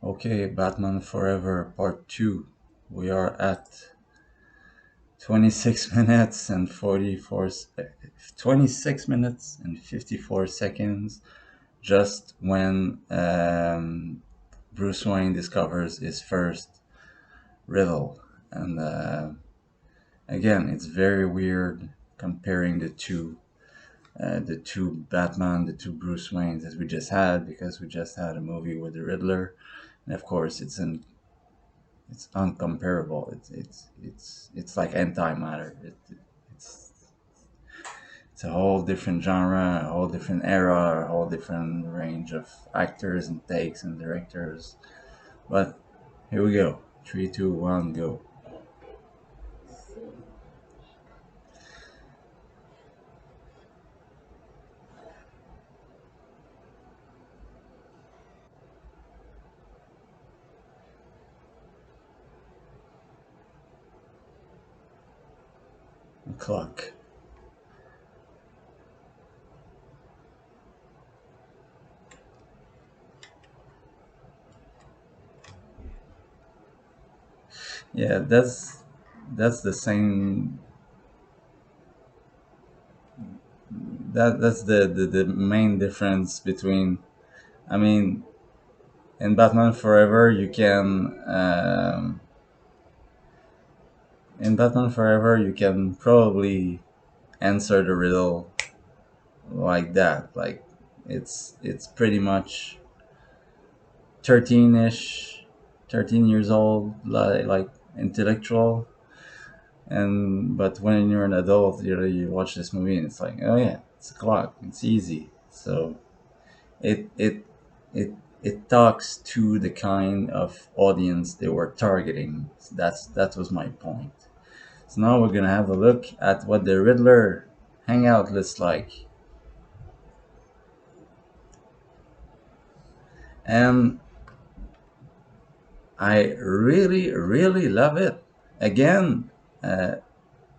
Okay, Batman Forever Part 2. We are at 26 minutes and 26 minutes and 54 seconds just when Bruce Wayne discovers his first riddle. And again, it's very weird comparing the two Batman, the two Bruce Waynes that we just had, because we just had a movie with the Riddler. And of course, it's uncomparable. It's like antimatter. It's it's a whole different genre, a whole different era, a whole different range of actors and takes and directors. But here we go. Three, two, one, go. Clock. Yeah, that's the same. That's the main difference between. I mean, in Batman Forever, you can probably answer the riddle like that. Like it's pretty much 13ish, 13 years old, like intellectual. And but when you're an adult, you watch this movie and it's like, oh yeah, it's a clock. It's easy. So it it it it talks to the kind of audience they were targeting. That was my point. So now we're gonna have a look at what the Riddler hangout looks like. And I really, really love it. Again, uh,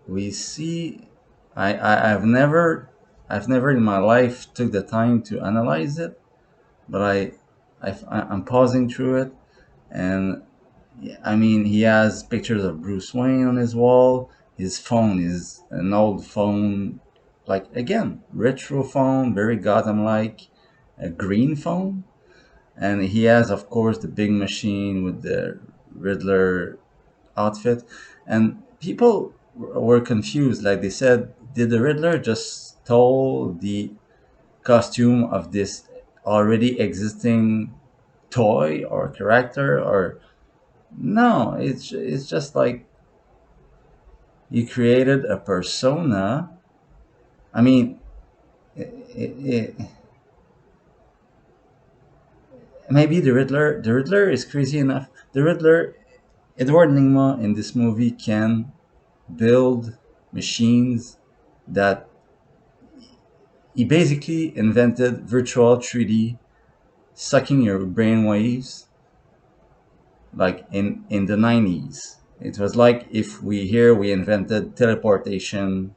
we see. I've never in my life took the time to analyze it, but I'm pausing through it, and I mean, he has pictures of Bruce Wayne on his wall. His phone is an old phone, like again, retro phone, very Gotham-like, a green phone, and he has, of course, the big machine with the Riddler outfit, and people were confused. Like they said, did the Riddler just stole the costume of this already existing toy or character, or no? It's just like he created a persona. I mean, it, maybe the Riddler is crazy enough. The Riddler, Edward Nigma in this movie can build machines that he basically invented virtual 3D sucking your brain waves like in the 90s. It was like if we invented teleportation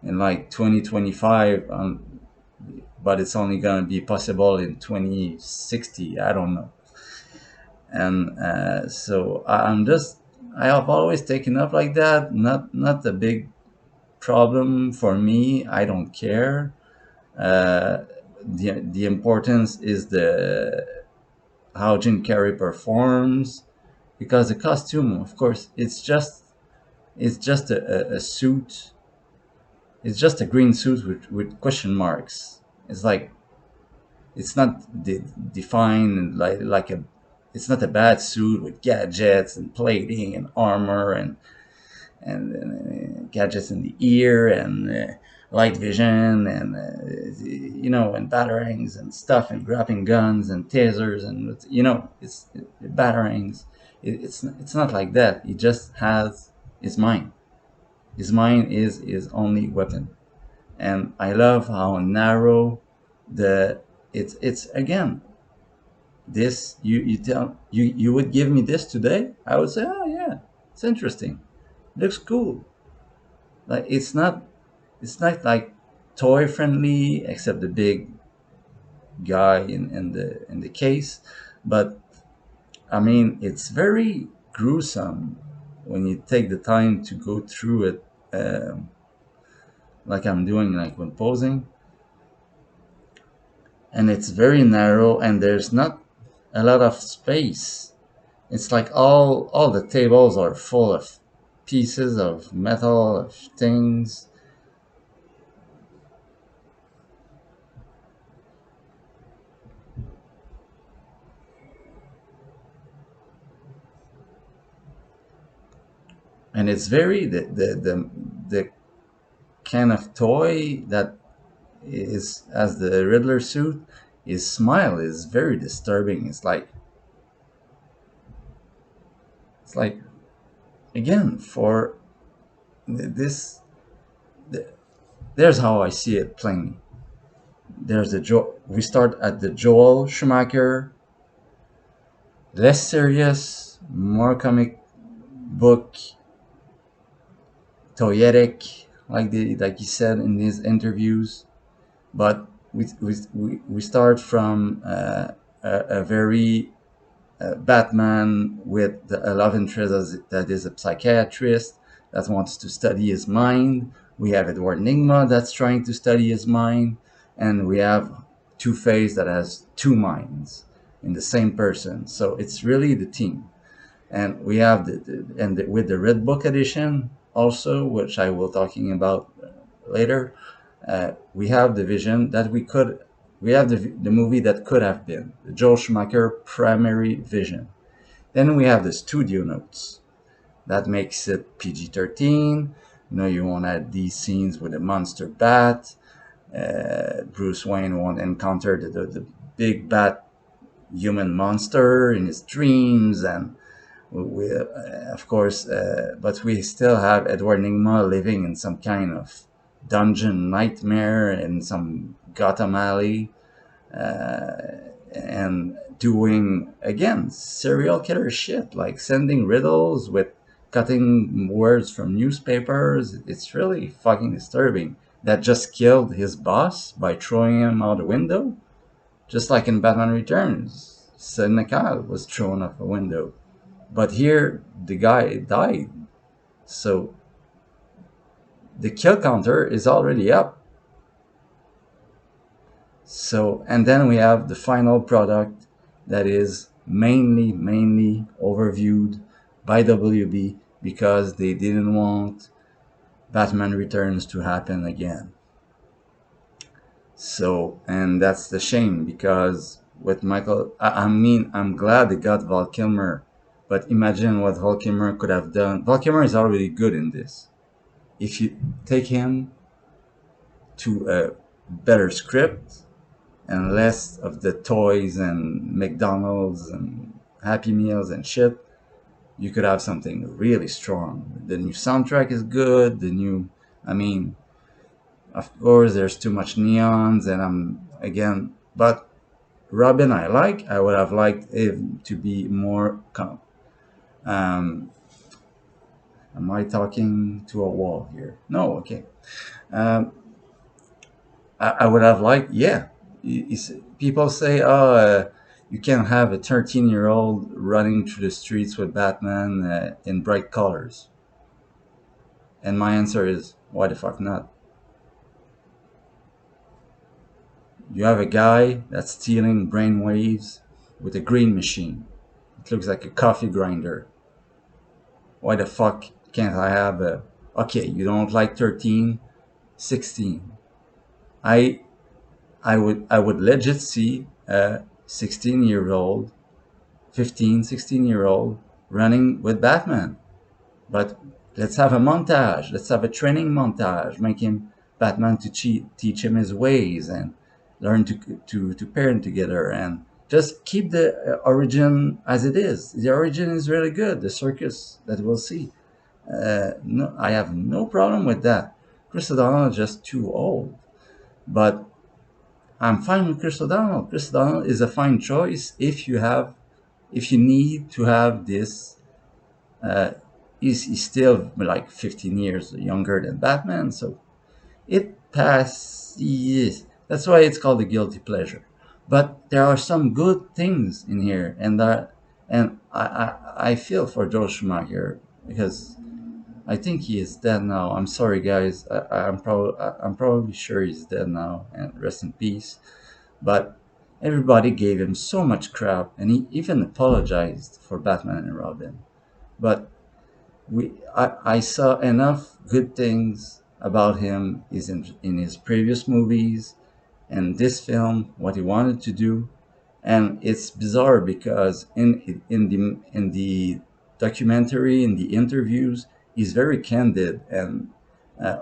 in like 2025, but it's only going to be possible in 2060. I don't know. And so I have always taken up like that. Not a big problem for me. I don't care. Uh, the importance is the how Jim Carrey performs, because the costume, of course, it's just a suit. It's just a green suit with question marks. It's like it's not defined like a. It's not a bad suit with gadgets and plating and armor and gadgets in the ear and light vision and and batarangs and stuff and grappling guns and tasers and it's batarangs. It's not like that. He just has his mind. His mind is his only weapon, and I love how narrow the it's again. This you would give me this today, I would say, oh yeah, it's interesting, looks cool. Like it's not like toy friendly except the big guy in the case, but I mean, it's very gruesome when you take the time to go through it, like I'm doing, like when posing, and it's very narrow, and there's not a lot of space. It's like all the tables are full of pieces of metal, of things, and it's very the kind of toy that is as the Riddler suit. His smile is very disturbing. It's like again for this. There's how I see it plainly. There's the we start at the Joel Schumacher, less serious, more comic book, toyetic, like he said in his interviews. But we start from a very Batman with a love interest that is a psychiatrist that wants to study his mind. We have Edward Nygma that's trying to study his mind, and we have Two Face that has two minds in the same person. So it's really the team, and we have with the Red Book edition also, which I will talking about later. We have the vision that we have the movie that could have been the Joel Schumacher primary vision. Then we have the studio notes that makes it PG-13. You know, you won't add these scenes with a monster bat. Bruce Wayne won't encounter the big bat human monster in his dreams, and of course, but we still have Edward Nygma living in some kind of dungeon nightmare in some Gotham alley, and doing again serial killer shit, like sending riddles with cutting words from newspapers. It's really fucking disturbing. That just killed his boss by throwing him out a window, just like in Batman Returns. Senecal was thrown off a window, but here the guy died. So the kill counter is already up. So, and then we have the final product that is mainly overviewed by WB because they didn't want Batman Returns to happen again. So, and that's the shame because with Michael, I mean, I'm glad they got Val Kilmer, but imagine what Val Kilmer could have done. Val Kilmer is already good in this. If you take him to a better script and less of the toys and McDonald's and Happy Meals and shit, you could have something really strong. The new soundtrack is good. I mean, of course, there's too much neons, and but Robin, I would have liked him to be more. Um, am I talking to a wall here? No, okay. Um, I would have liked, yeah. People say, oh, you can't have a 13-year-old running through the streets with Batman in bright colors. And my answer is, why the fuck not? You have a guy that's stealing brainwaves with a green machine. It looks like a coffee grinder. Why the fuck can't I have a... Okay, you don't like 13, 16. I I would legit see a 16-year-old, 15, 16-year-old running with Batman. But let's have a montage. Let's have a training montage. Make him Batman to teach him his ways and learn to parent together, and just keep the origin as it is. The origin is really good. The circus that we'll see. No, I have no problem with that. Chris O'Donnell is just too old, but I'm fine with Chris O'Donnell. Chris O'Donnell is a fine choice if you need to have this. Uh, he's still like 15 years younger than Batman, so it passes. That's why it's called a guilty pleasure. But there are some good things in here, And I feel for Joel Schumacher because I think he is dead now. I'm sorry, guys. I'm probably sure he's dead now, and rest in peace. But everybody gave him so much crap, and he even apologized for Batman and Robin. But I saw enough good things about him is in his previous movies and this film, what he wanted to do. And it's bizarre because in the documentary, in the interviews, he's very candid and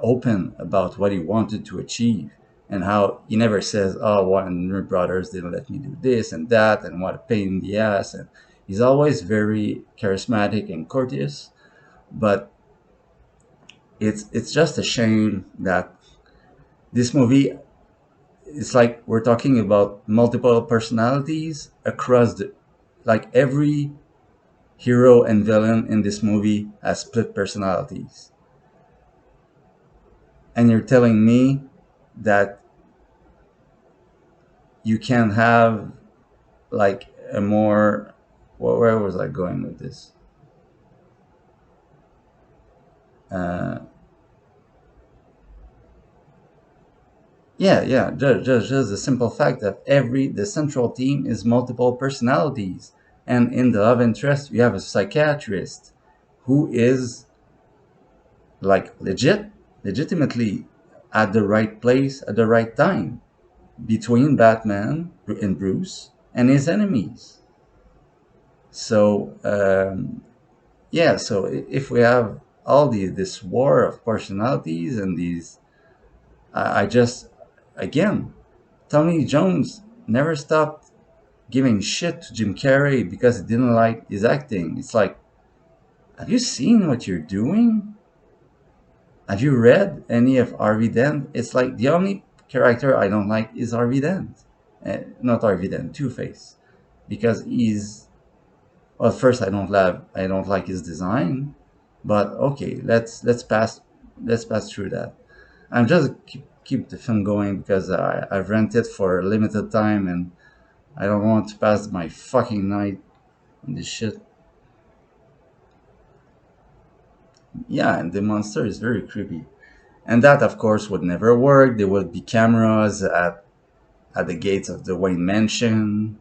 open about what he wanted to achieve, and how he never says, "Oh, Warner Brothers didn't let me do this and that," and what a pain in the ass. And he's always very charismatic and courteous. But it's just a shame that this movie, it's like we're talking about multiple personalities across the, like every hero and villain in this movie has split personalities. And you're telling me that you can have like a more, where was I going with this? Uh, yeah, just the simple fact that the central theme is multiple personalities. And in the love interest, you have a psychiatrist who is like legitimately at the right place at the right time between Batman and Bruce and his enemies. So yeah, so if we have all this war of personalities and these, I just, again, Tony Jones never stopped giving shit to Jim Carrey because he didn't like his acting. It's like, have you seen what you're doing? Have you read any of Harvey Dent? It's like the only character I don't like is Harvey Dent. Not Harvey Dent, Two Face, because he's, well. First, I don't like his design, but okay, let's pass through that. I'm just keep the film going because I've rented for a limited time and I don't want to pass my fucking night on this shit. Yeah, and the monster is very creepy. And that, of course, would never work. There would be cameras at the gates of the Wayne Mansion.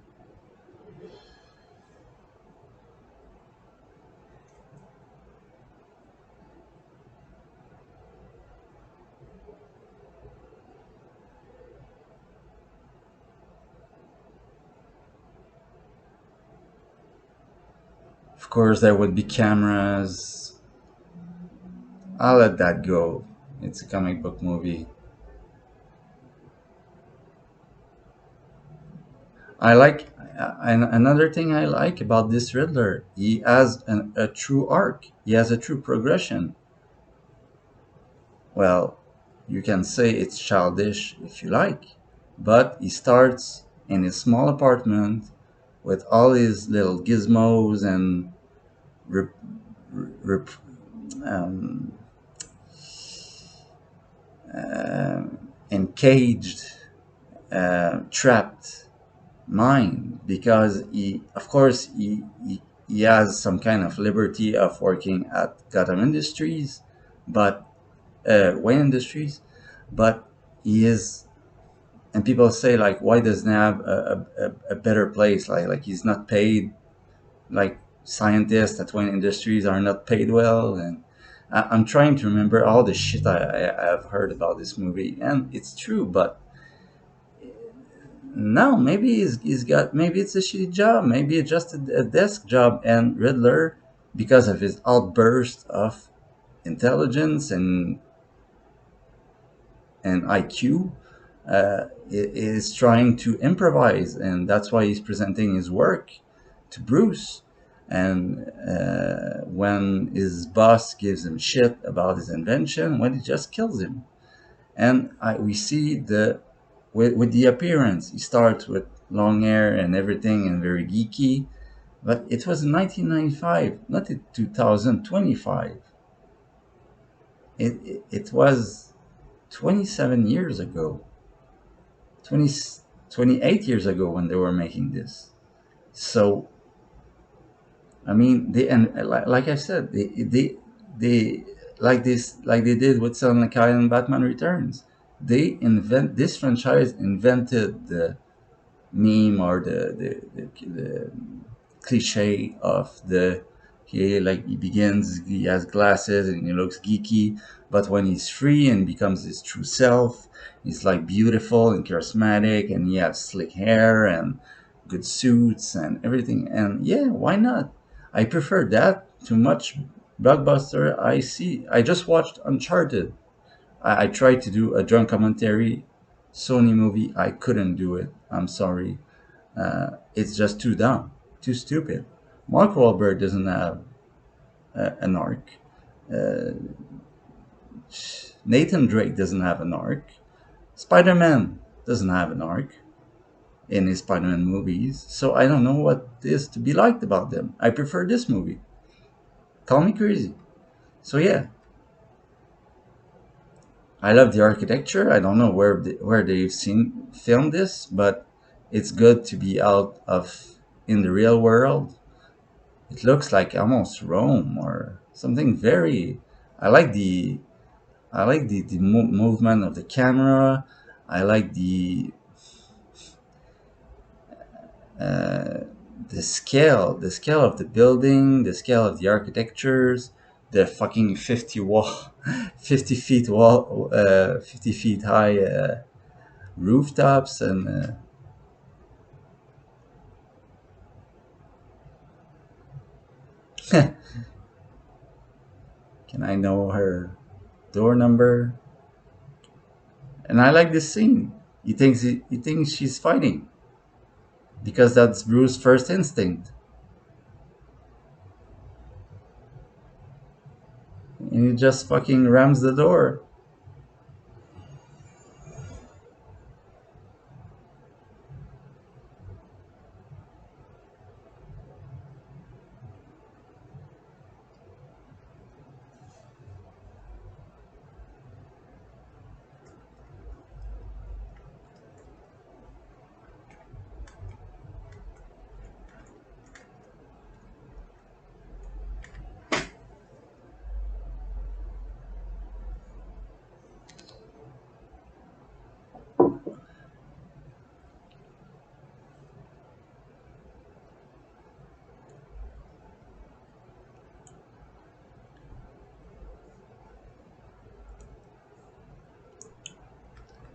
Of course, there would be cameras. I'll let that go. It's a comic book movie. I like, and another thing I like about this Riddler, he has a true arc. He has a true progression. Well, you can say it's childish if you like, but he starts in his small apartment with all his little gizmos and rep, rep, um, uh, encaged, trapped mind, because he, of course, he has some kind of liberty of working at Gotham Industries, but Wayne Industries, but he is, and people say like, why doesn't he have a better place? Like he's not paid, like scientists at Wayne Industries are not paid well. And I'm trying to remember all the shit I have heard about this movie, and it's true. But no, maybe he's got, maybe it's a shitty job, maybe it's just a desk job. And Riddler, because of his outburst of intelligence and IQ, is trying to improvise, and that's why he's presenting his work to Bruce. And when his boss gives him shit about his invention, when he just kills him. And we see with the appearance, he starts with long hair and everything and very geeky, but it was in 1995, not in 2025. It was 27 years ago. 20, 28 years ago when they were making this. So I mean, they and like I said, they like they did with Selena Kyle and Batman Returns. This franchise invented the meme or the cliche of the he begins, he has glasses and he looks geeky, but when he's free and becomes his true self, he's like beautiful and charismatic, and he has slick hair and good suits and everything. And yeah, why not? I prefer that to much blockbuster. I just watched Uncharted. I tried to do a drunk commentary Sony movie. I couldn't do it. I'm sorry. It's just too dumb, too stupid. Mark Wahlberg doesn't have an arc. Uh, Nathan Drake doesn't have an arc. Spider Man doesn't have an arc in his Spider Man movies. So I don't know what is to be liked about them. I prefer this movie. Call me crazy. So yeah, I love the architecture. I don't know where they've seen filmed this, but it's good to be out of in the real world. It looks like almost Rome or something very. I like the movement of the camera. I like uh, the scale of the building, the scale of the architectures, the fucking 50 feet 50 feet high rooftops, and can I know her door number? And I like this scene. He thinks she's fighting because that's Bruce's first instinct, and he just fucking rams the door.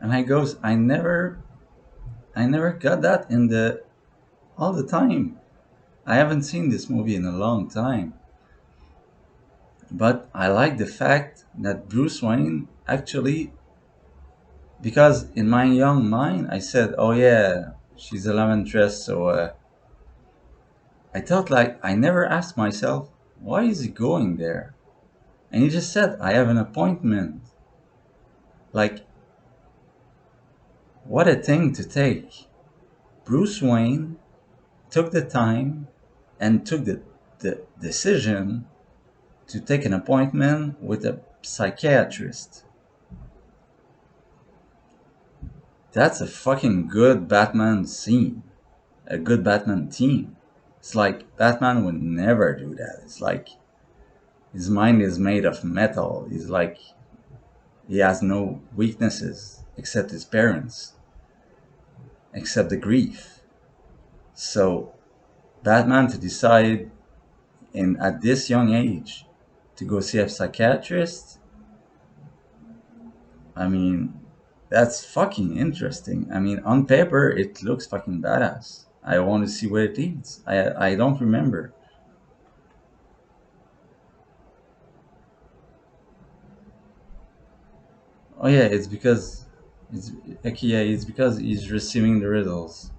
And I never got that in the all the time. I haven't seen this movie in a long time, but I like the fact that Bruce Wayne actually, because in my young mind I said, "Oh yeah, she's a love interest," so I thought like I never asked myself why is he going there, and he just said, "I have an appointment." Like, what a thing to take. Bruce Wayne took the time and took the decision to take an appointment with a psychiatrist. That's a fucking good Batman scene. A good Batman team. It's like Batman would never do that. It's like his mind is made of metal. He's like he has no weaknesses except his parents, except the grief. So Batman to decide in at this young age to go see a psychiatrist, I mean, that's fucking interesting. I mean, on paper, it looks fucking badass. I want to see where it leads. I don't remember. Oh yeah, it's okay, yeah, it's because he's receiving the riddles,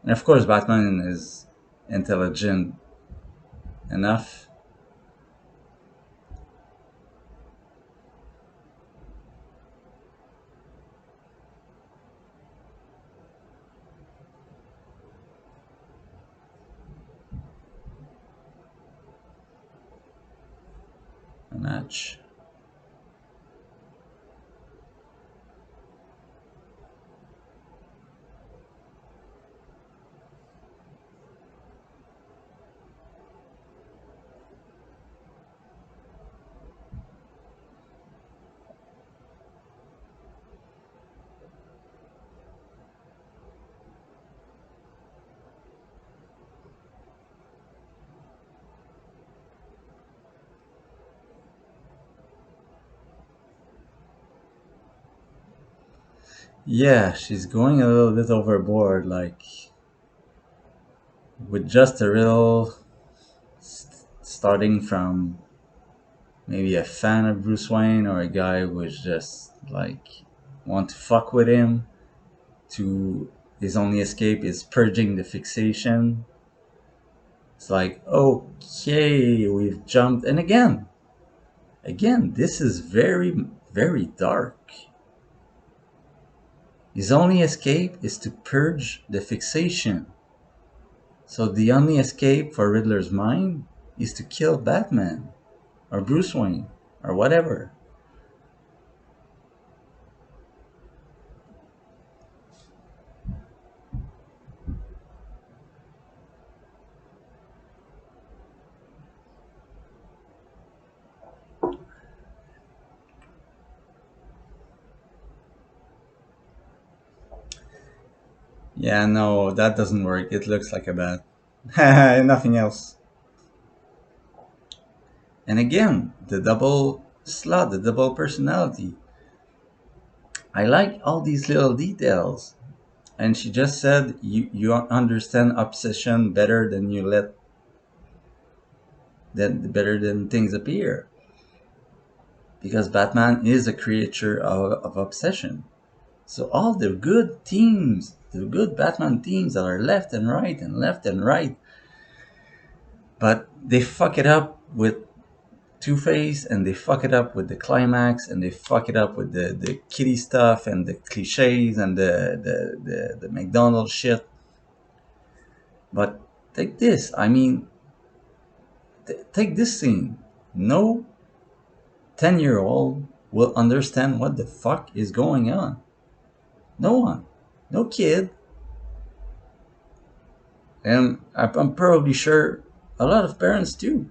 and of course, Batman is intelligent enough. A match. Yeah, she's going a little bit overboard, like with just a real starting from maybe a fan of Bruce Wayne or a guy who was just like want to fuck with him to his only escape is purging the fixation. It's like, okay, we've jumped. And again, this is very, very dark. His only escape is to purge the fixation. So the only escape for Riddler's mind is to kill Batman or Bruce Wayne or whatever. Yeah, no, that doesn't work. It looks like a bat. Nothing else. And again, the double slot, the double personality. I like all these little details. And she just said you understand obsession better than you let that better than things appear. Because Batman is a creature of obsession. So all the good teams, the good Batman teams that are left and right and left and right, but they fuck it up with Two Face, and they fuck it up with the climax, and they fuck it up with the kitty stuff and the cliches and the McDonald's shit. But take this, I mean, take this scene. No 10-year-old will understand what the fuck is going on. No one. No kid. And I'm probably sure a lot of parents do.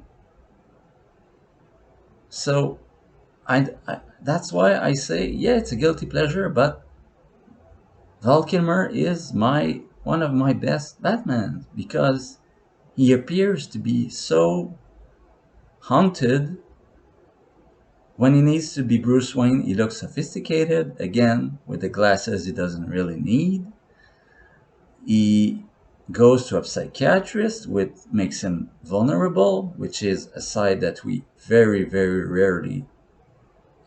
So that's why I say, yeah, it's a guilty pleasure, but Val Kilmer is my one of my best Batmans because he appears to be so haunted. When he needs to be Bruce Wayne, he looks sophisticated, again, with the glasses he doesn't really need. He goes to a psychiatrist, which makes him vulnerable, which is a side that we very, very rarely,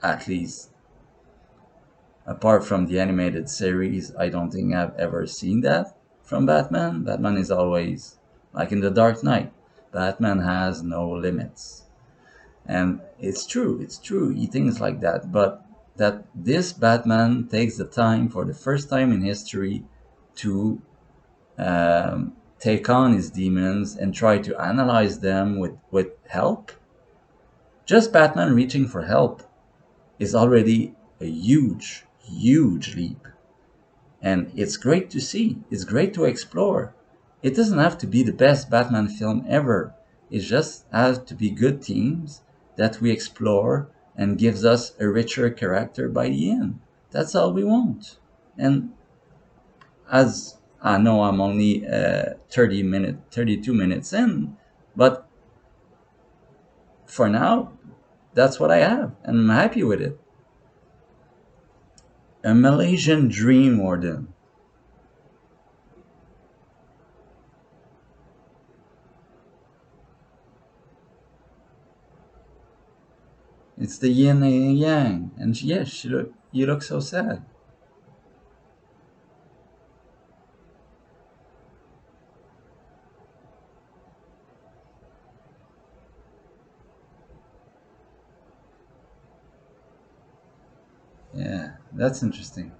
at least apart from the animated series, I don't think I've ever seen that from Batman. Batman is always like in The Dark Knight. Batman has no limits. And it's true, he thinks like that. But that this Batman takes the time for the first time in history to take on his demons and try to analyze them with help. Just Batman reaching for help is already a huge, huge leap. And it's great to see. It's great to explore. It doesn't have to be the best Batman film ever. It just has to be good themes that we explore and gives us a richer character by the end. That's all we want. And as I know I'm only 32 minutes in, but for now, that's what I have, and I'm happy with it. A Malaysian Dream Warden. It's the yin and yang, and yes, you look so sad. Yeah, that's interesting.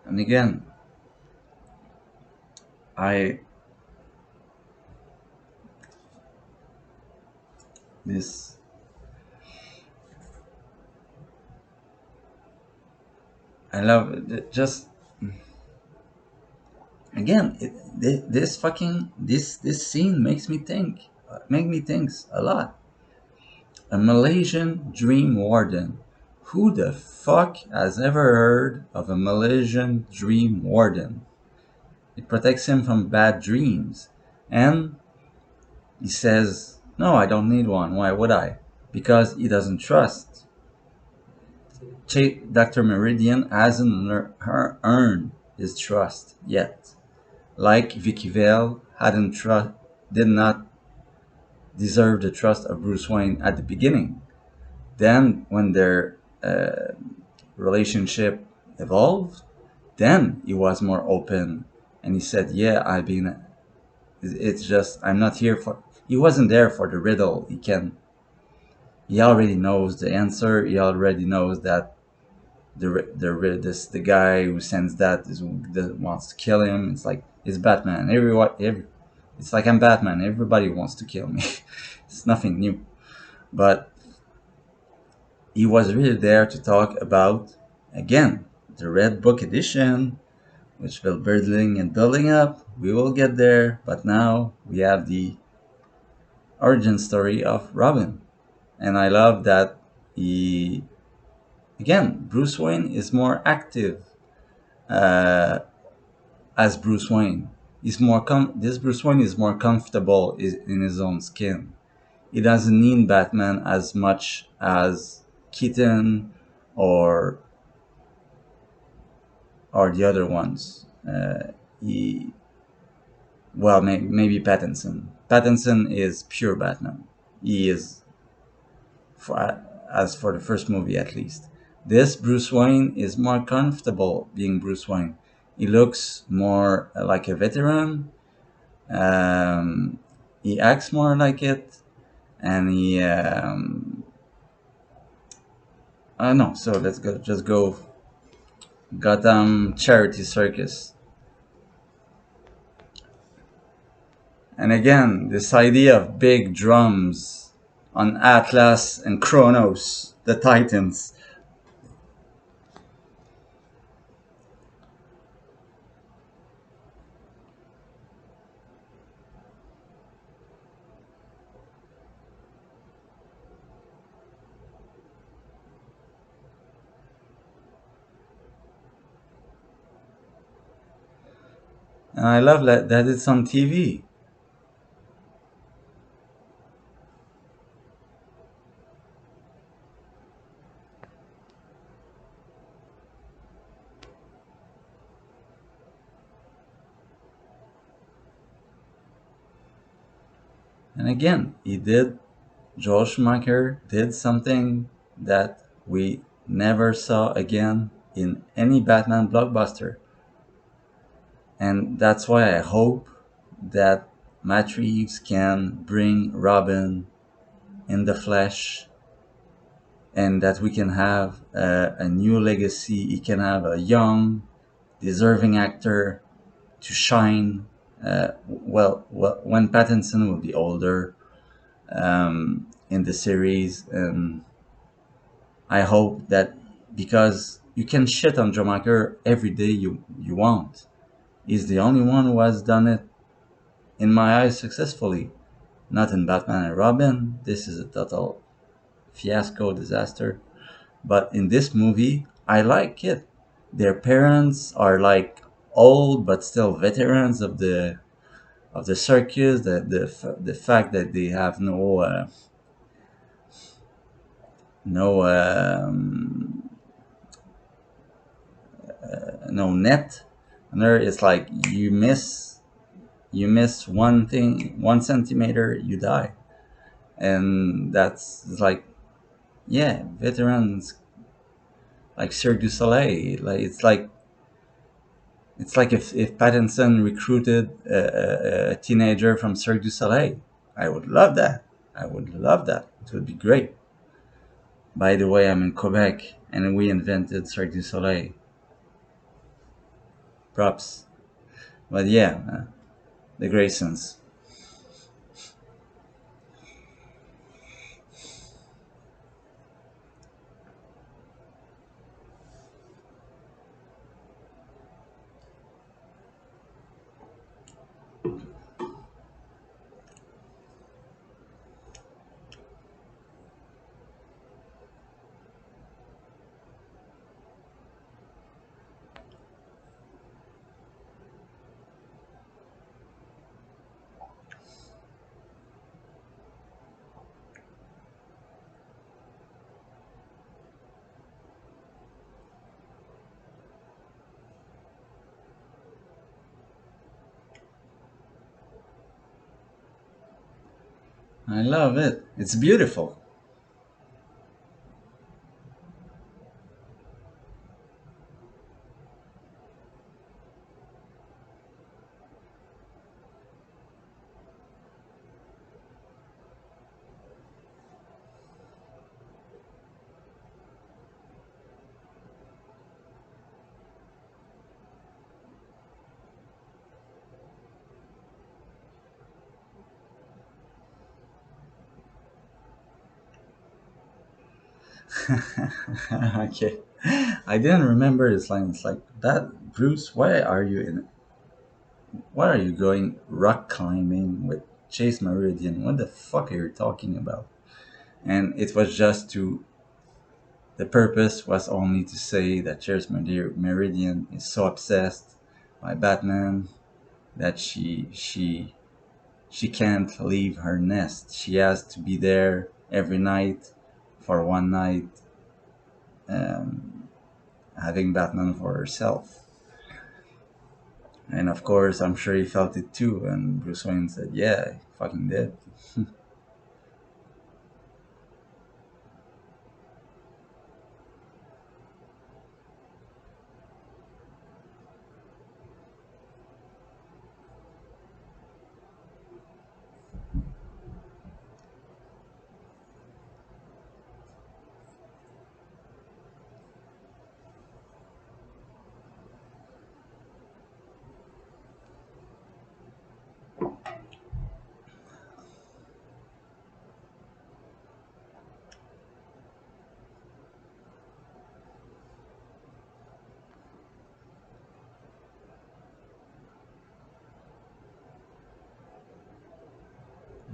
And again, I this I love it. Just again, this fucking this scene makes me think. make me think a lot. A Malaysian dream warden. Who the fuck has ever heard of a Malaysian dream warden? It protects him from bad dreams. And he says, no, I don't need one. Why would I? Because he doesn't trust. Dr. Meridian hasn't earned his trust yet. Like Vicky Vale did not deserve the trust of Bruce Wayne at the beginning. Then, when their relationship evolved, then he was more open and he said, "Yeah, I've been. It's just I'm not here for." He wasn't there for the riddle. He can. He already knows the answer. He already knows that the guy who sends that wants to kill him. It's like it's Batman. It's like I'm Batman. Everybody wants to kill me. It's nothing new. But he was really there to talk about, again, the Red Book edition, which will building and building up. We will get there, but now we have the origin story of Robin. And I love that he, again, Bruce Wayne is more active uh, as Bruce Wayne. This Bruce Wayne is more comfortable in his own skin. He doesn't need Batman as much as Keaton or the other ones. He well, maybe Pattinson. Pattinson is pure Batman. He is, as for the first movie at least. This Bruce Wayne is more comfortable being Bruce Wayne. He looks more like a veteran. Um, he acts more like it, and he. I don't know. So let's go. Just go. Gotham Charity Circus. And again, this idea of big drums on Atlas and Kronos, the Titans. And I love that it's on TV. And again, Joel Schumacher did something that we never saw again in any Batman blockbuster. And that's why I hope that Matt Reeves can bring Robin in the flesh, and that we can have a new legacy. He can have a young, deserving actor to shine. When Pattinson will be older in the series, and I hope that, because you can shit on Schumacher every day you want. He's the only one who has done it, in my eyes, successfully. Not in Batman and Robin. This is a total fiasco, disaster. But in this movie, I like it. Their parents are like old but still veterans of the circus. The fact that they have no no net, and there it's like you miss one thing, 1 centimeter, you die. And that's like, yeah, veterans like Cirque du Soleil. Like it's like if Pattinson recruited a teenager from Cirque du Soleil. I would love that. I would love that. It would be great. By the way, I'm in Quebec and we invented Cirque du Soleil. Props. But yeah, the Graysons. I love it. It's beautiful. Okay. I didn't remember his line. It's like that, Bruce. Why are you going rock climbing with Chase Meridian? What the fuck are you talking about? And it was just to the purpose was only to say that Meridian is so obsessed by Batman that she can't leave her nest. She has to be there every night for one night, um, having Batman for herself. And of course, I'm sure he felt it too. And Bruce Wayne said, "Yeah, he fucking did."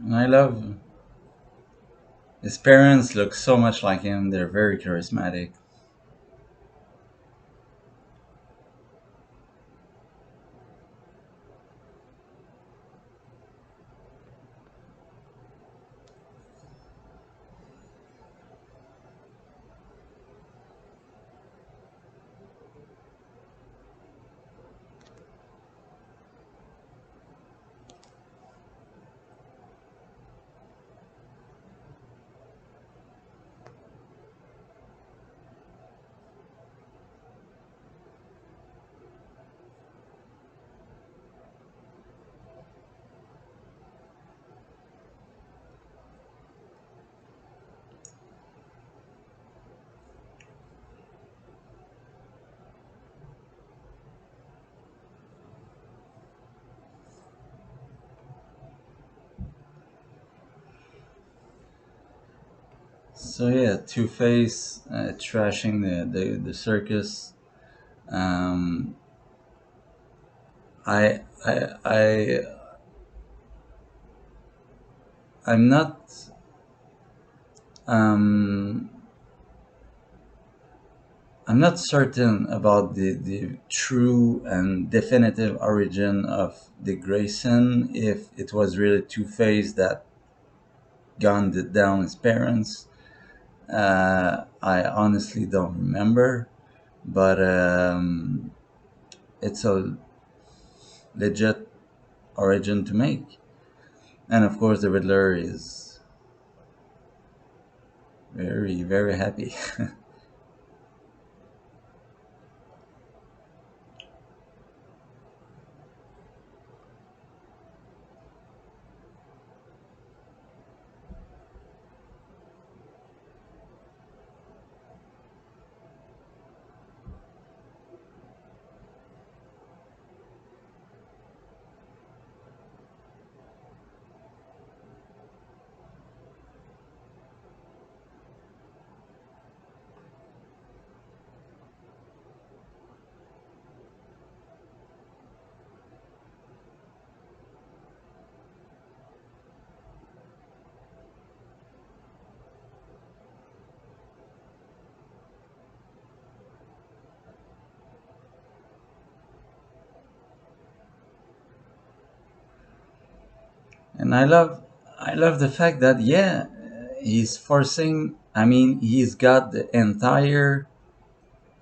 And I love his parents look so much like him. They're very charismatic. So yeah, Two Face trashing the circus. Um, I I'm not um, I'm not certain about the true and definitive origin of Dick Grayson. If it was really Two Face that gunned it down his parents, I honestly don't remember. But it's a legit origin to make. And of course, the Riddler is very, very happy. And I love the fact that, yeah, he's forcing. I mean, he's got the entire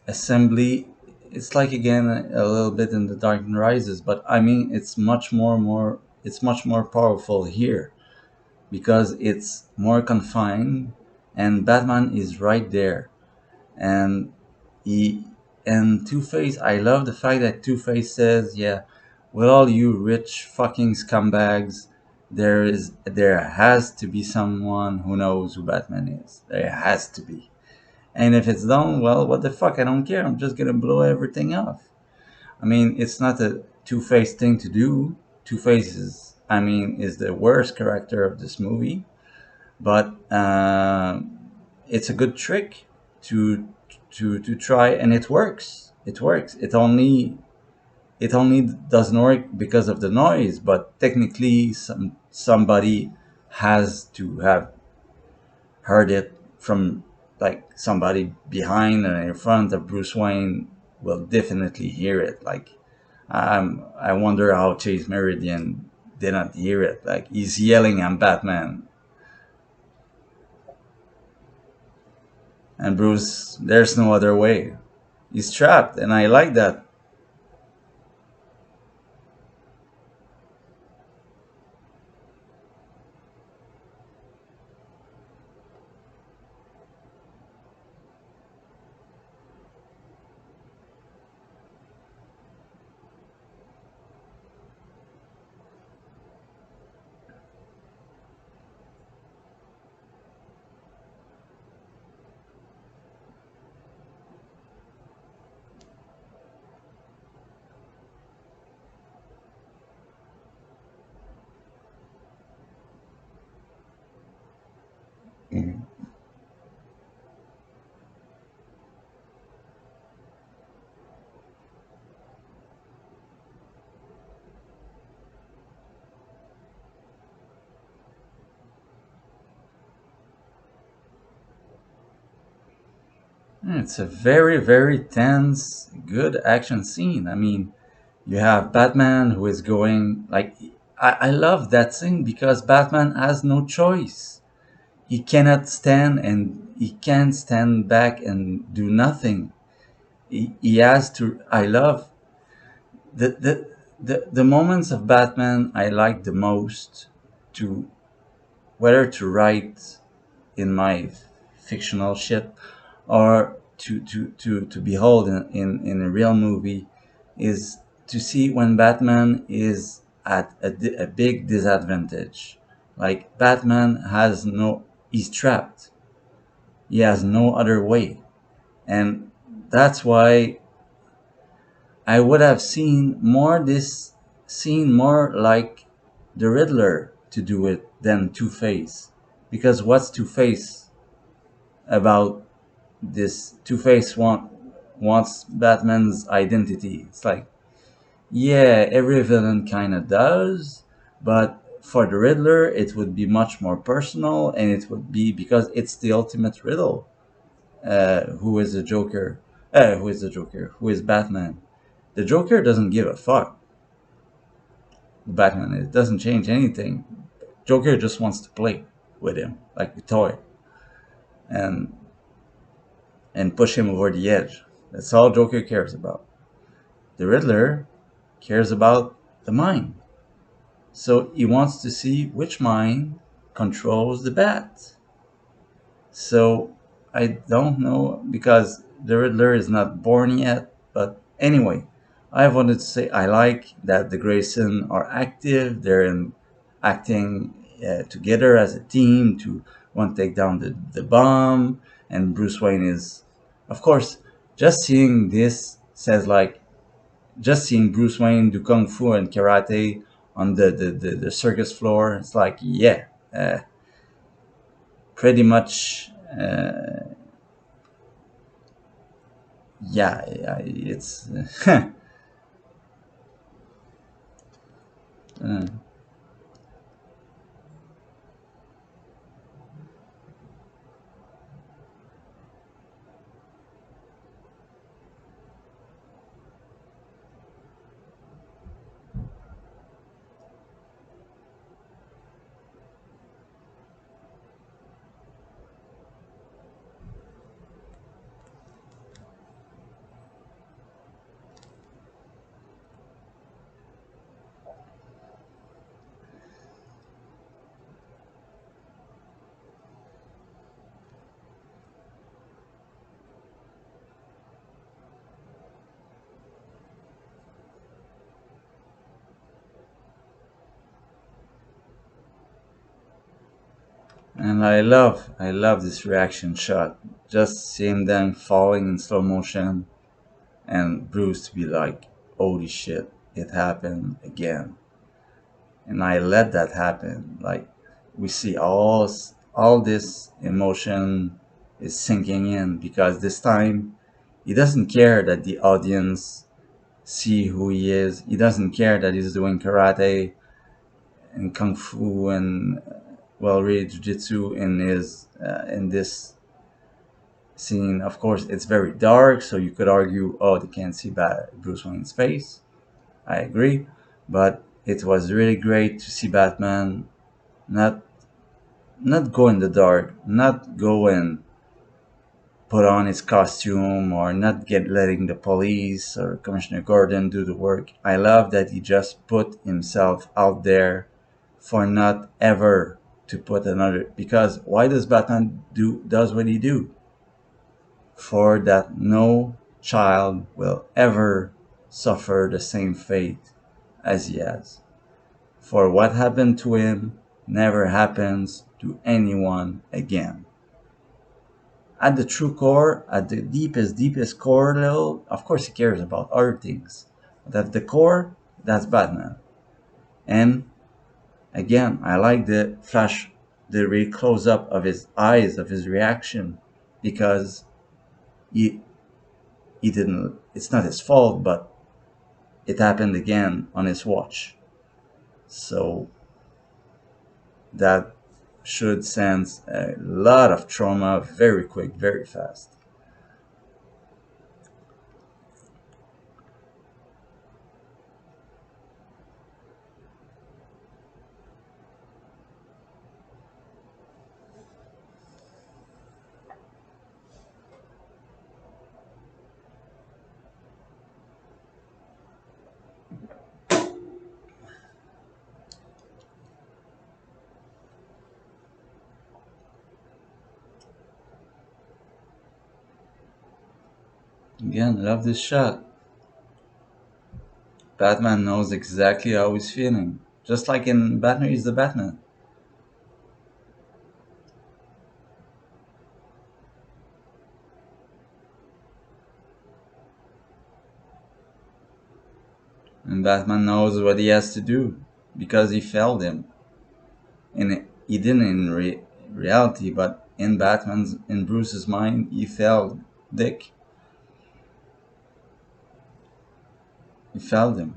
assembly. It's like again a little bit in the Dark Knight Rises, but I mean, it's much more. It's much more powerful here. because it's more confined, and Batman is right there. And he and Two Face, I love the fact that Two Face says, "Yeah, with all you rich fucking scumbags, there has to be someone who knows who Batman is. There has to be. And if it's done, well, what the fuck? I don't care. I'm just gonna blow everything off." I mean, it's not a Two Face thing to do. Two Face is, I mean, is the worst character of this movie, but it's a good trick to to try, and it works. It works. It only doesn't work because of the noise, but technically, somebody has to have heard it from, like, somebody behind and in front of Bruce Wayne will definitely hear it. Like, I wonder how Chase Meridian didn't hear it. Like, he's yelling, "I'm Batman," and Bruce, there's no other way. He's trapped, and I like that. Mhm. It's a very, very tense, good action scene. I mean, you have Batman who is going, like, I love that scene because Batman has no choice. He cannot stand, and he can't stand back and do nothing. He has to. I love the moments of Batman I like the most, to whether to write in my fictional shit or to behold in a real movie, is to see when Batman is at a big disadvantage. Like, Batman has no, he's trapped. He has no other way. And that's why I would have seen more like the Riddler to do it than Two Face. Because what's Two Face about? This Two Face wants Batman's identity. It's like, yeah, every villain kind of does, but for the Riddler, it would be much more personal, and it would be because it's the ultimate riddle. Who is the Joker? Who is the Joker? Who is Batman? The Joker doesn't give a fuck. Batman, it doesn't change anything. Joker just wants to play with him like a toy, and push him over the edge. That's all Joker cares about. The Riddler cares about the mind. So he wants to see which mind controls the bat. So I don't know, because the Riddler is not born yet. But anyway, I wanted to say I like that the Grayson are active. They're acting together as a team to want to take down the bomb. And Bruce Wayne is, of course, just seeing this says, like, just seeing Bruce Wayne do kung fu and karate on the circus floor. It's like, yeah, pretty much, yeah, it's uh, And I love this reaction shot. Just seeing them falling in slow motion, and Bruce to be like, "Holy shit, it happened again." And I let that happen. Like we see all this emotion is sinking in because this time he doesn't care that the audience see who he is. He doesn't care that he's doing karate and kung fu and well, really jiu-jitsu in this scene. Of course, it's very dark, so you could argue, oh, they can't see Bruce Wayne's face. I agree, but it was really great to see Batman not not go in the dark, not go and put on his costume, or not get letting the police or Commissioner Gordon do the work. I love that he just put himself out there for not ever to put another, because why does Batman does what he do? For that no child will ever suffer the same fate as he has. For what happened to him never happens to anyone again. At the true core, at the deepest core level, of course he cares about other things. But at the core, that's Batman. And again, I like the flash, the really close up of his eyes, of his reaction, because he he didn't. It's not his fault, but it happened again on his watch. So that should sense a lot of trauma very quick, very fast. Again, love this shot. Batman knows exactly how he's feeling. Just like in Batman is the Batman. And Batman knows what he has to do because he failed him. And he didn't in reality, but in Bruce's mind, he failed Dick. He failed him.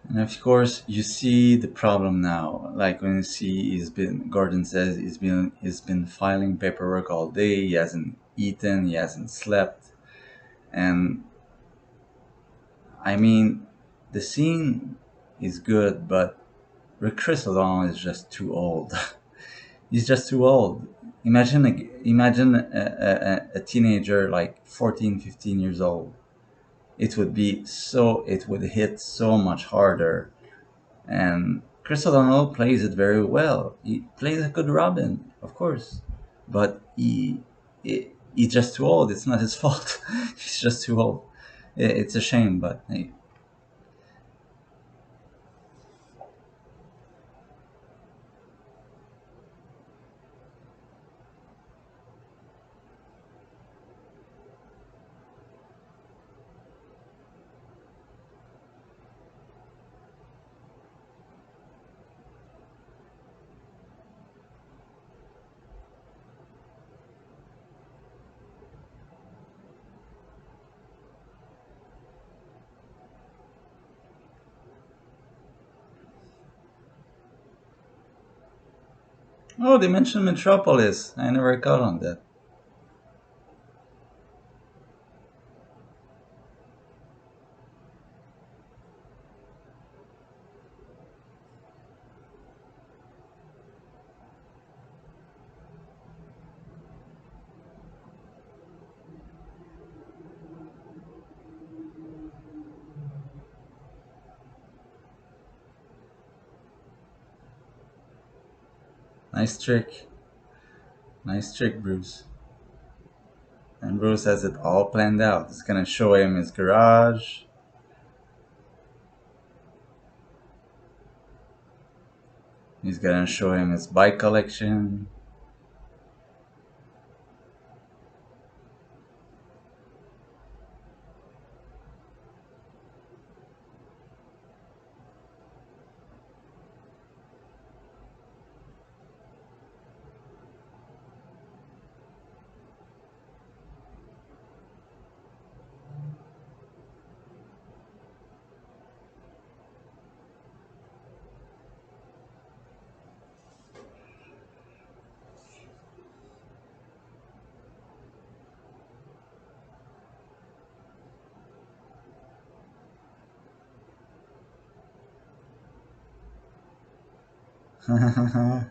And of course, you see the problem now. Like when you see Gordon says he's been filing paperwork all day. He hasn't eaten. He hasn't slept. And I mean, the scene is good, but Chris O'Donnell is just too old. He's just too old. Imagine a teenager like 14, 15 years old. It would hit so much harder. And Chris O'Donnell plays it very well. He plays a good Robin, of course, but he's just too old. It's not his fault. He's just too old. It's a shame, but hey. Oh, they mentioned Metropolis. I never caught on that. Nice trick. Nice trick, Bruce. And Bruce has it all planned out. He's gonna show him his garage. He's gonna show him his bike collection. I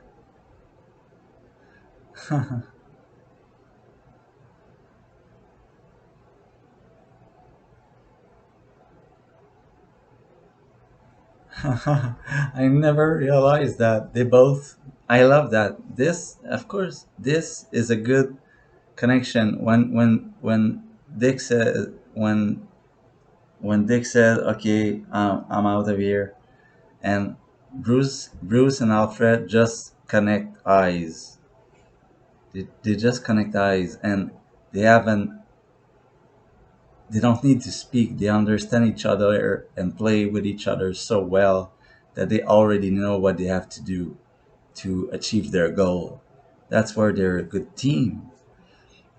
never realized that they both. I love that. This, of course, this is a good connection. When Dick said when Dick said, "Okay, I'm out of here," and Bruce and Alfred just connect eyes. They just connect eyes, and they haven't. They don't need to speak. They understand each other and play with each other so well that they already know what they have to do to achieve their goal. That's where they're a good team.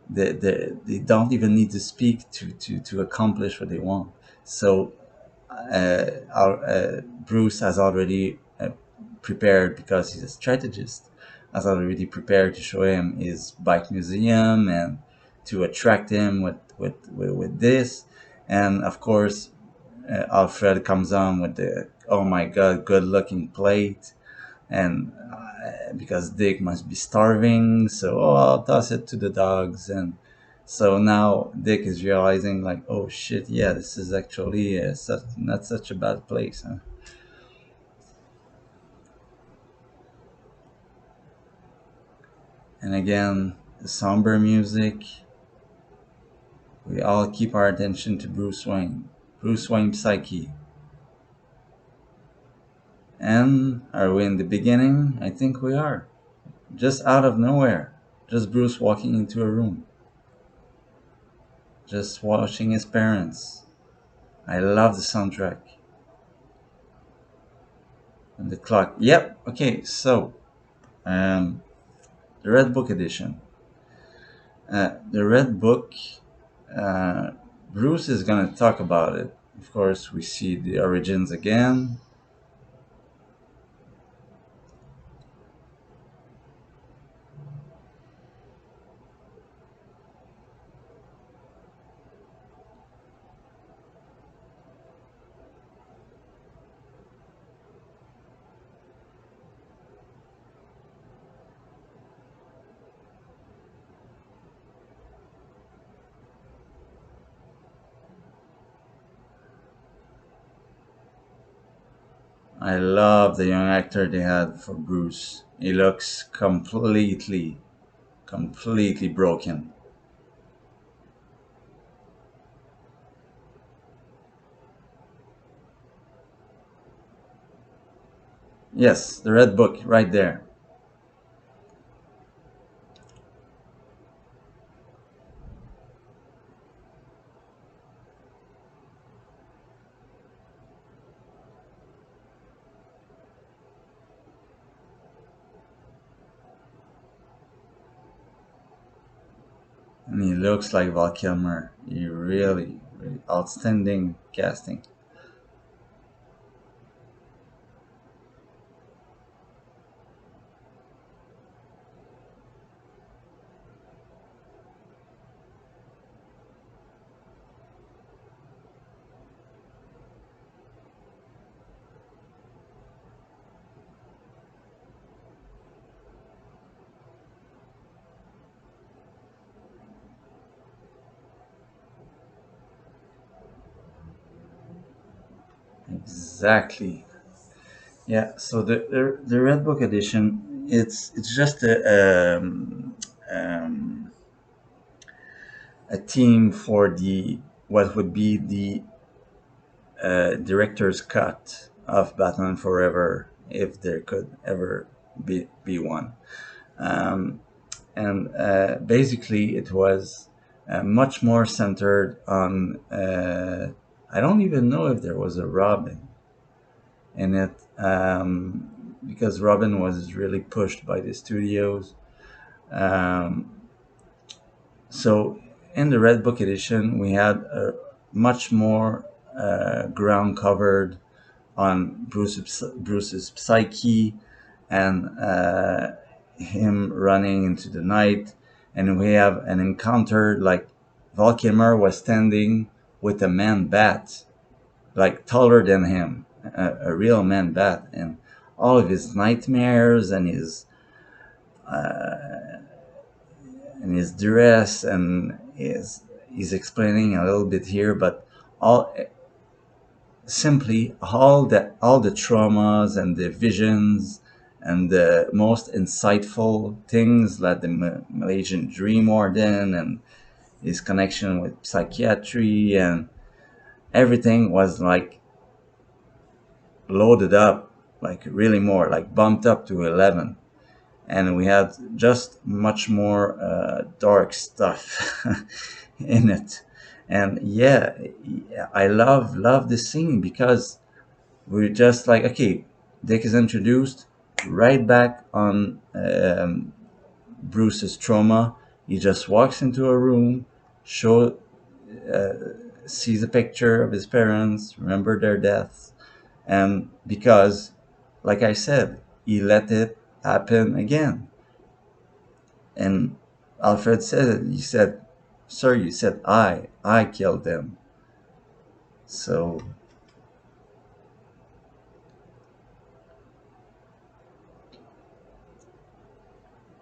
They don't even need to speak to accomplish what they want. So Bruce has already prepared, because he's a strategist, has already prepared to show him his bike museum and to attract him with this. And of course, Alfred comes on with the, oh my god, good looking plate. And because Dick must be starving, so oh, I'll toss it to the dogs. And so now Dick is realizing, like, oh shit, yeah, this is actually not such a bad place, huh? And again, the somber music. We all keep our attention to Bruce Wayne. Bruce Wayne psyche. And are we in the beginning? I think we are. Just out of nowhere. Just Bruce walking into a room. Just watching his parents. I love the soundtrack. And the clock. Yep. Okay. So, um, the Red Book edition. The Red Book. Uh, Bruce is gonna talk about it. Of course, we see the origins again. I love the young actor they had for Bruce. He looks completely broken. Yes, the Red Book right there. And he looks like Val Kilmer. He really outstanding casting. Exactly. Yeah. So the Red Book edition. it's just um, a team for the what would be the director's cut of Batman Forever, if there could ever be one. Um, and basically, it was much more centered on. I don't even know if there was a Robin in it, because Robin was really pushed by the studios. Um, so in the Red Book edition, we had much more ground covered on Bruce's psyche, and him running into the night. And we have an encounter like Val Kilmer was standing with a man bat, like taller than him, a real man bat, and all of his nightmares and his duress and his he's explaining a little bit here, but all simply all the traumas and the visions and the most insightful things like the Malaysian dream warden and his connection with psychiatry, and everything was like loaded up, like really more like bumped up to 11. And we had just much more dark stuff in it. And yeah, I love this scene because we're just like, okay, Dick is introduced right back on Bruce's trauma. He just walks into a room, show sees a picture of his parents, remember their deaths, and because, like I said, he let it happen again. And Alfred said it. He said, "Sir, you said I killed them." So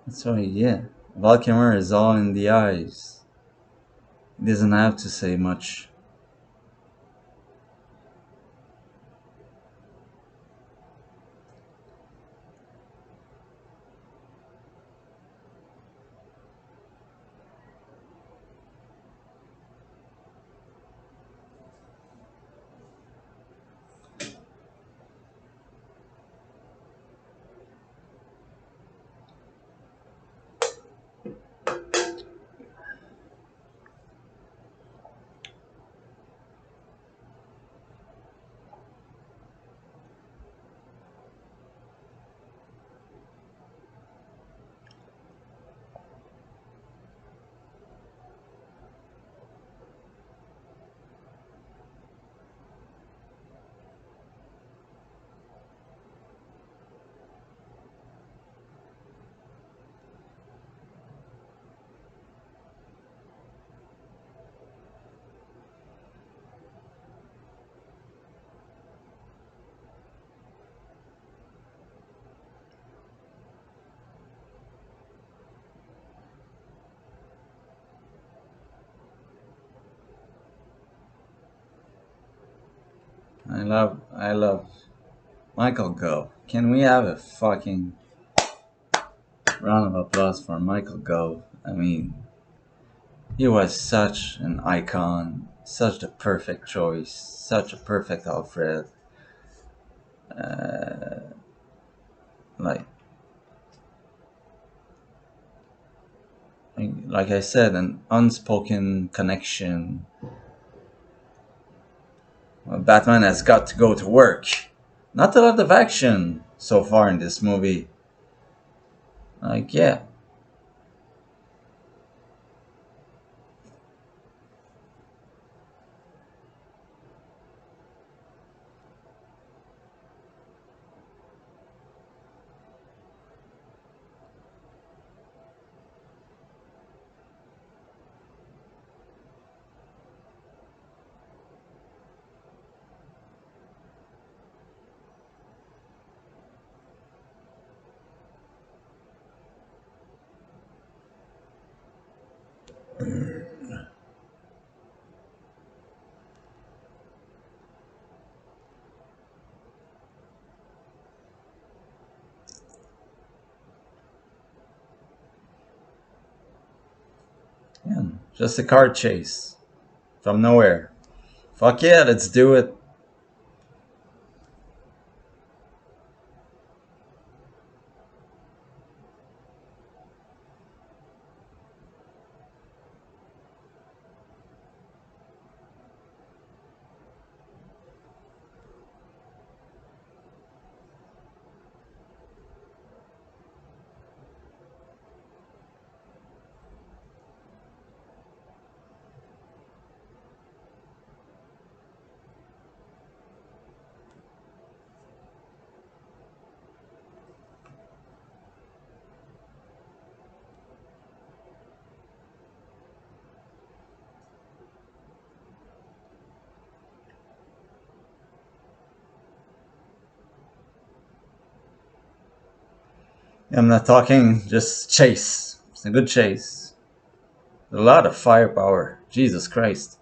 so yeah, Valkymer is all in the eyes. He doesn't have to say much. I love Michael Gove. Can we have a fucking round of applause for Michael Gove? I mean, he was such an icon, such the perfect choice, such a perfect Alfred. Like like I said, an unspoken connection. Batman has got to go to work. Not a lot of action so far in this movie. Like, yeah, Yeah, just a car chase from nowhere. Fuck yeah, let's do it. I'm not talking, just chase. It's a good chase. A lot of firepower. Jesus Christ.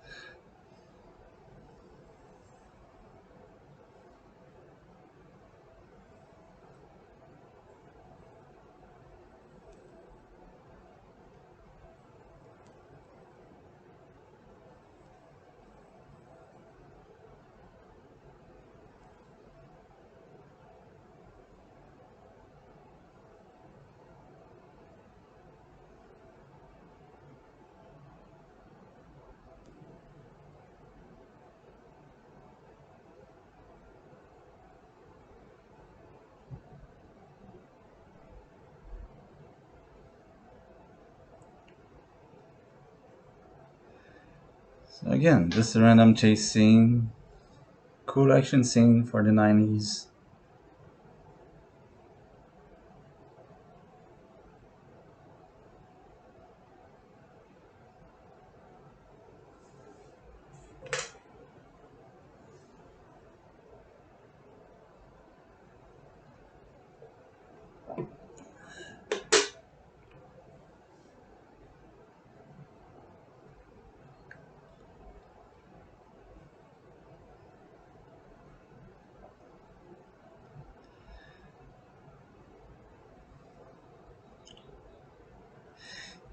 So again, just a random chase scene. Cool action scene for the 90s.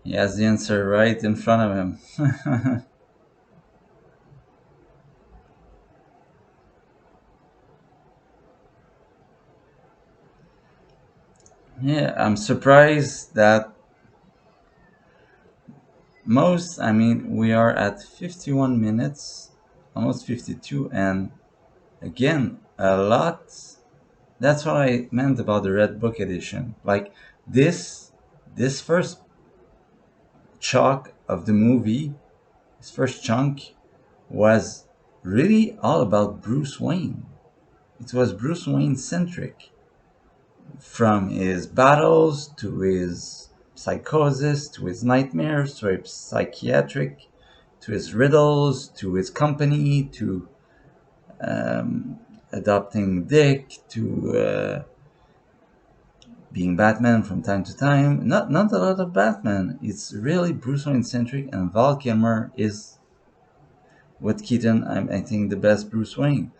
He has the answer right in front of him. Yeah, I'm surprised that I mean, we are at 51 minutes, almost 52, and again, a lot. That's what I meant about the Red Book edition. Like this, this first chunk of the movie, this first chunk was really all about Bruce Wayne. It was Bruce Wayne centric, from his battles to his psychosis to his nightmares to his psychiatric to his riddles to his company to um, adopting Dick to being Batman from time to time. Not a lot of Batman. It's really Bruce Wayne centric, and Val Kilmer is with Keaton. I think the best Bruce Wayne.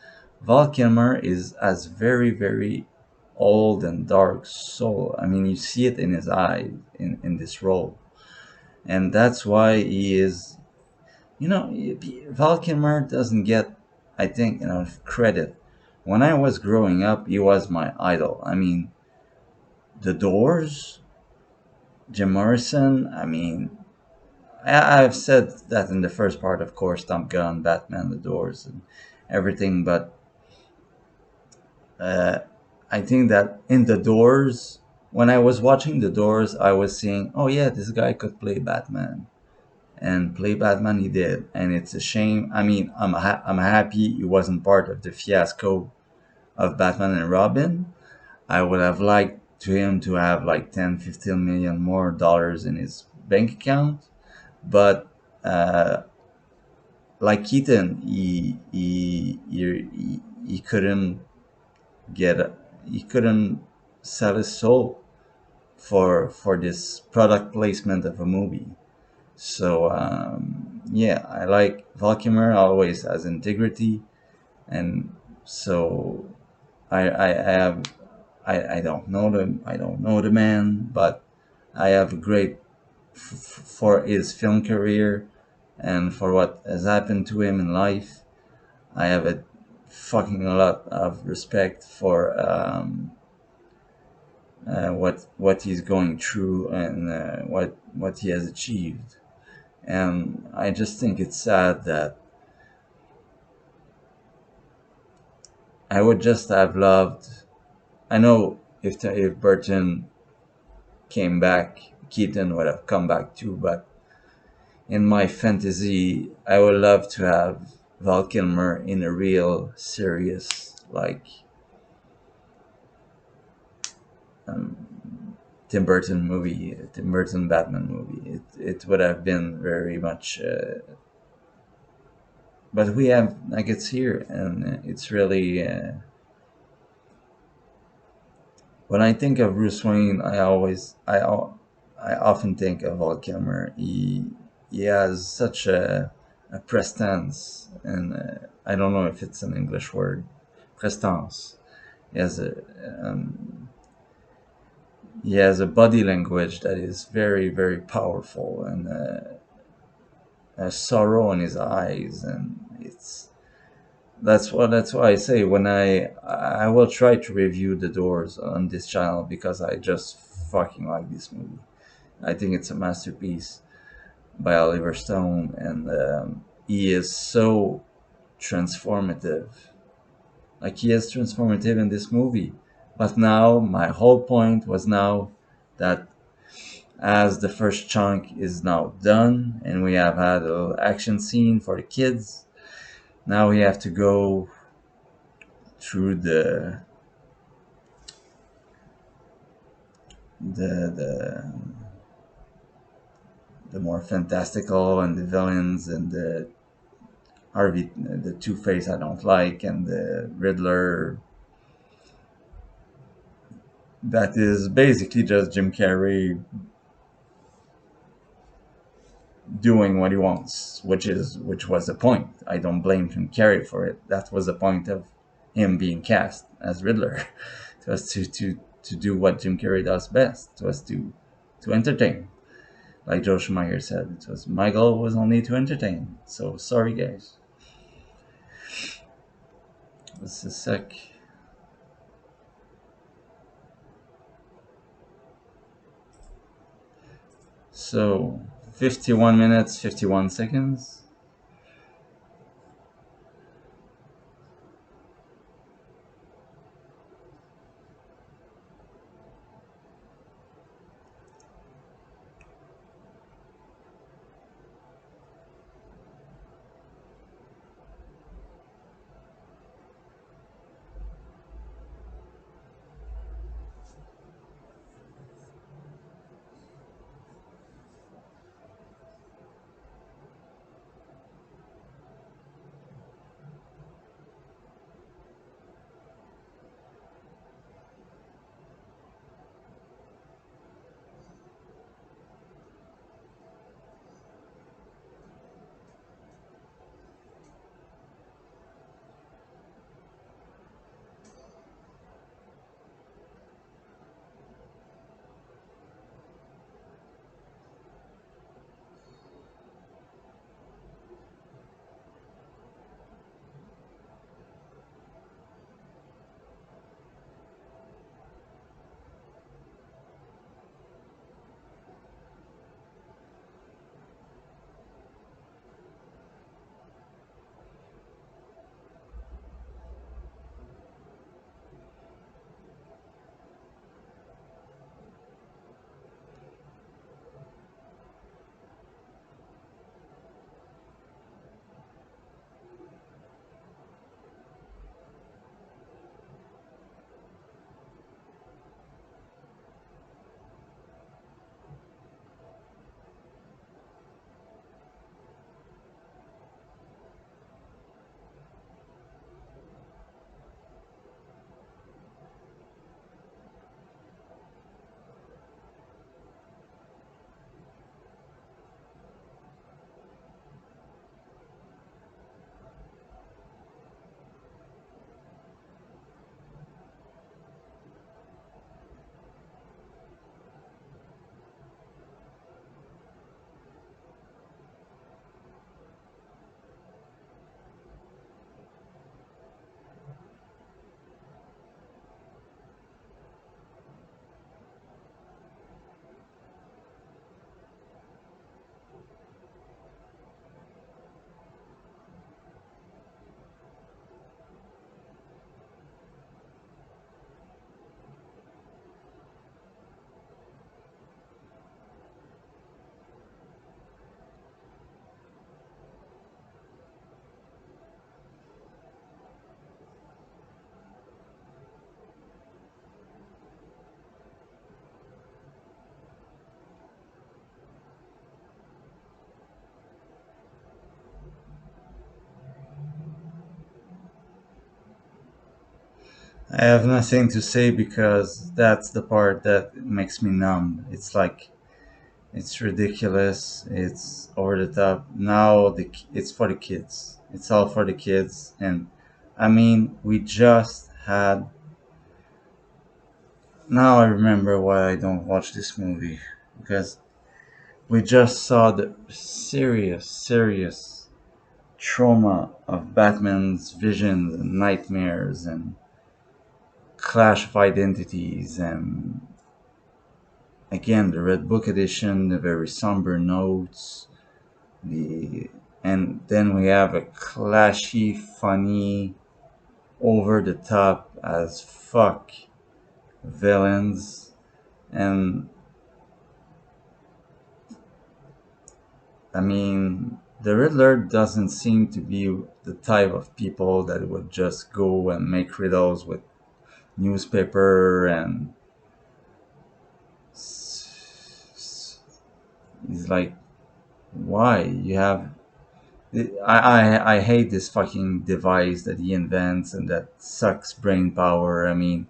Val Kilmer is as very old and dark soul. I mean, you see it in his eye in this role, and that's why he is. You know, Val Kilmer doesn't get, I think, enough credit. When I was growing up, he was my idol. I mean, The Doors, Jim Morrison. I mean, I've said that in the first part, of course, Top Gun, Batman, The Doors, and everything. But uh, I think that in The Doors, when I was watching The Doors, I was seeing, oh yeah, this guy could play Batman, and play Batman he did. And it's a shame. I mean, I'm happy he wasn't part of the fiasco of Batman and Robin. I would have liked to him to have like 10, 15 million more dollars in his bank account, but uh, like Keaton, he couldn't get he couldn't sell his soul for this product placement of a movie. So yeah, I like Valkymer always has integrity, and so I have I don't know the man, but I have a great for his film career and for what has happened to him in life. I have a fucking lot of respect for what he's going through and what he has achieved. And I just think it's sad that I would just have loved. I know if Burton came back, Keaton would have come back too. But in my fantasy, I would love to have Val Kilmer in a real serious like Tim Burton movie, Tim Burton Batman movie. It would have been very much. But we have like it's here, and it's really. When I think of Bruce Wayne, I often think of Val Kilmer. He has such a prestance, and I don't know if it's an English word, prestance. He has a body language that is very very powerful, and a sorrow in his eyes, and it's that's why I say when I will try to review The Doors on this channel because I just fucking like this movie. I think it's a masterpiece by Oliver Stone, and he is so transformative. Like he is transformative in this movie. But now my whole point was now that as the first chunk is now done and we have had a little action scene for the kids, now we have to go through the the more fantastical and the villains and the Harvey, the Two Face I don't like, and the Riddler. That is basically just Jim Carrey doing what he wants, which was the point. I don't blame Jim Carrey for it. That was the point of him being cast as Riddler. It was to do what Jim Carrey does best. It was to entertain. Like Joe Schumacher said, it was my goal was only to entertain. So sorry guys. Just a sec. So 51 minutes, 51 seconds. I have nothing to say because that's the part that makes me numb. It's like it's ridiculous. It's over the top. Now it's for the kids. It's all for the kids. And I mean, we just had. Now I remember why I don't watch this movie because we just saw the serious trauma of Batman's visions and nightmares and clash of identities and again the Red Book edition, the very somber notes, the and then we have a clashy, funny, over the top as fuck villains, and I mean the Riddler doesn't seem to be the type of people that would just go and make riddles with newspaper and he's like, why you have I hate this fucking device that he invents and that sucks brain power. I mean,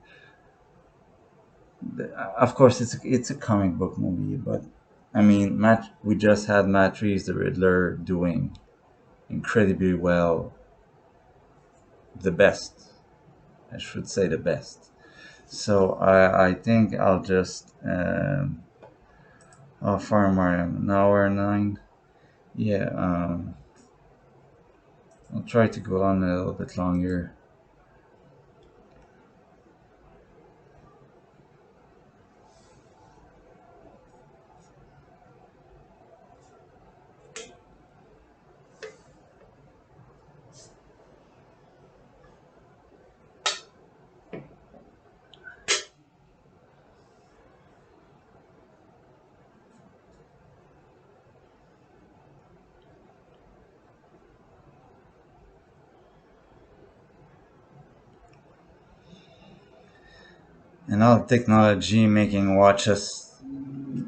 of course it's a comic book movie, but I mean, we just had Matt Reeves the Riddler doing incredibly well, the best. I should say the best. So I think I'll just how far am I? An hour and nine. Yeah. I'll try to go on a little bit longer. And all technology making watches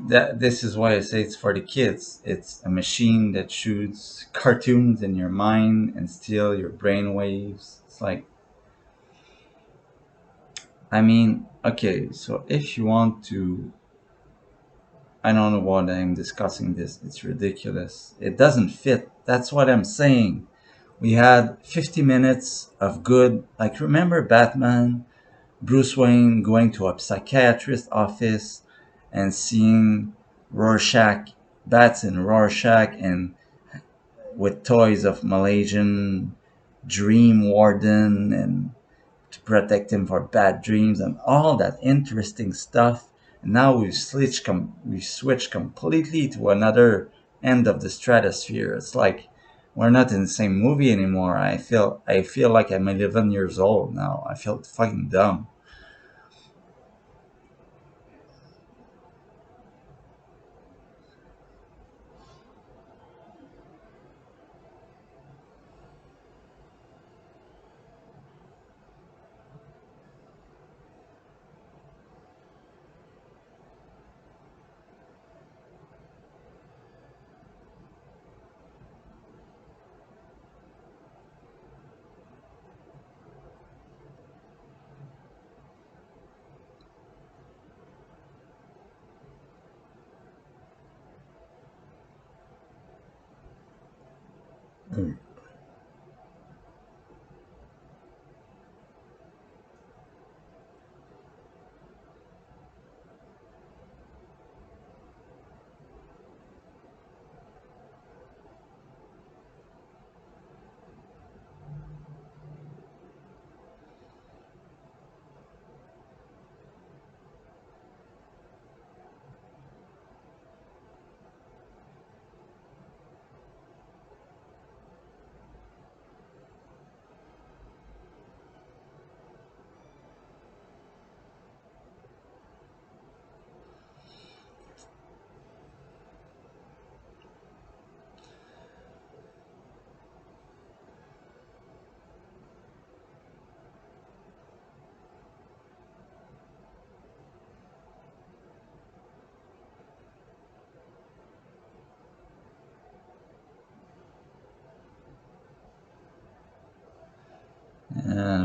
that this is why I say it's for the kids. It's a machine that shoots cartoons in your mind and steal your brain waves. It's like I mean, okay, so if you want to I don't know what I'm discussing this. It's ridiculous. It doesn't fit. That's what I'm saying. We had 50 minutes of good like remember Batman Bruce Wayne going to a psychiatrist's office and seeing Rorschach, bats in Rorschach, and with toys of Malaysian Dream Warden and to protect him for bad dreams and all that interesting stuff. And now we switch completely to another end of the stratosphere. It's like we're not in the same movie anymore. I feel like I'm 11 years old now. I feel fucking dumb.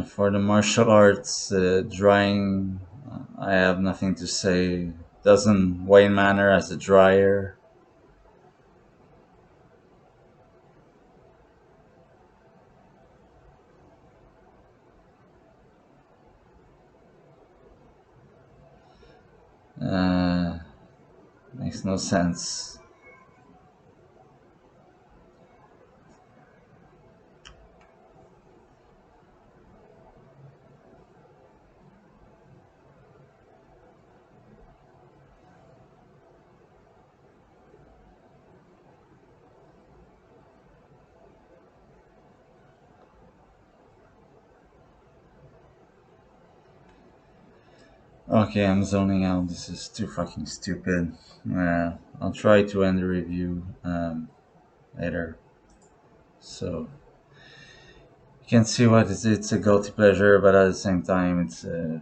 For the martial arts drying, I have nothing to say. Doesn't Wayne Manor as a dryer? Uh, Makes no sense. Okay, I'm zoning out. This is too fucking stupid. I'll try to end the review later. So you can see what it's a guilty pleasure, but at the same time, it's a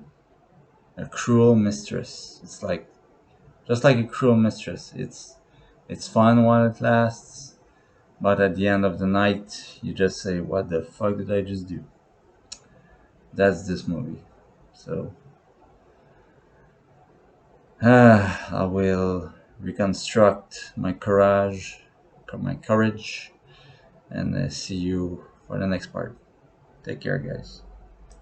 cruel mistress. It's like just like a cruel mistress. It's fun while it lasts, but at the end of the night, you just say, "What the fuck did I just do?" That's this movie. So I will reconstruct my courage, and see you for the next part. Take care, guys.